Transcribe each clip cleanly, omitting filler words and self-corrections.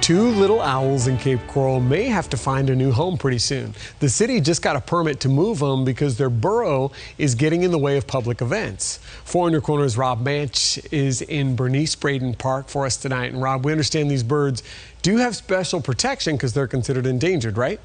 Two little owls in Cape Coral may have to find a new home pretty soon. The city just got a permit to move them because their burrow is getting in the way of public events. 4 in Your Corner's Rob Manch is in Bernice Braden Park for us tonight. And Rob, we understand these birds do have special protection because they're considered endangered, right?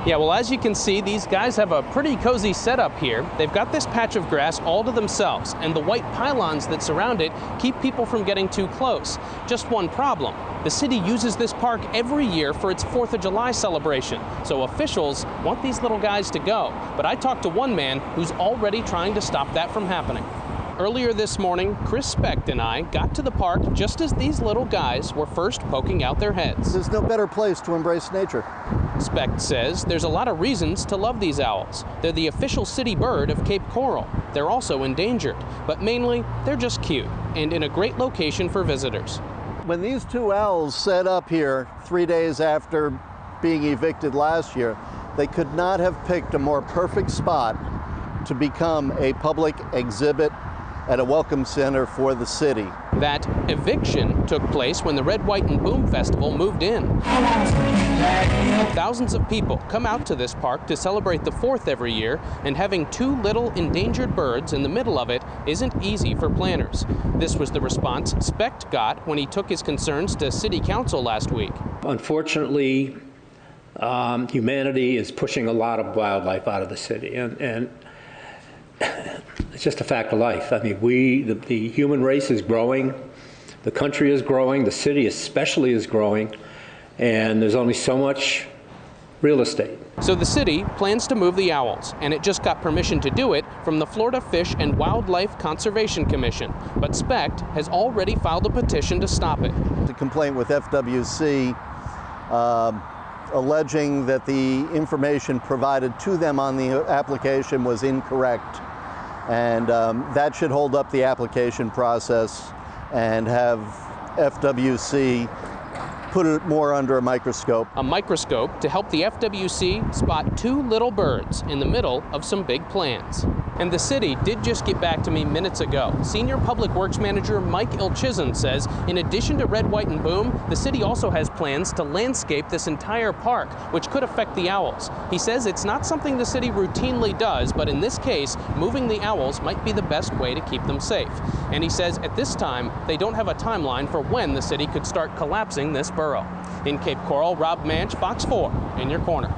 Yeah, well, as you can see, these guys have a pretty cozy setup here. They've got this patch of grass all to themselves, and the white pylons that surround it keep people from getting too close. Just one problem. The city uses this park every year for its 4th of July celebration, so officials want these little guys to go. But I talked to one man who's already trying to stop that from happening. Earlier this morning, Chris Specht and I got to the park just as these little guys were first poking out their heads. There's no better place to embrace nature. Specht says there's a lot of reasons to love these owls. They're the official city bird of Cape Coral. They're also endangered, but mainly they're just cute and in a great location for visitors. When these 2 owls set up here 3 days after being evicted last year, they could not have picked a more perfect spot to become a public exhibit at a welcome center for the city. That eviction took place when the Red, White, and Boom Festival moved in. Thousands of people come out to this park to celebrate the 4th every year, and having 2 little endangered birds in the middle of it isn't easy for planners. This was the response Specht got when he took his concerns to City Council last week. Unfortunately, humanity is pushing a lot of wildlife out of the city, and it's just a fact of life. I mean, the human race is growing, the country is growing, the city especially is growing, and there's only so much real estate. So the city plans to move the owls, and it just got permission to do it from the Florida Fish and Wildlife Conservation Commission. But Specht has already filed a petition to stop it. The complaint with FWC alleging that the information provided to them on the application was incorrect. And that should hold up the application process and have FWC put it more under a microscope. A microscope to help the FWC spot 2 little birds in the middle of some big plans. And the city did just get back to me minutes ago. Senior Public Works Manager Mike Ilchizin says in addition to Red, White, and Boom, the city also has plans to landscape this entire park, which could affect the owls. He says it's not something the city routinely does, but in this case, moving the owls might be the best way to keep them safe. And he says at this time, they don't have a timeline for when the city could start collapsing this burrow. In Cape Coral, Rob Manch, Fox 4 in Your Corner.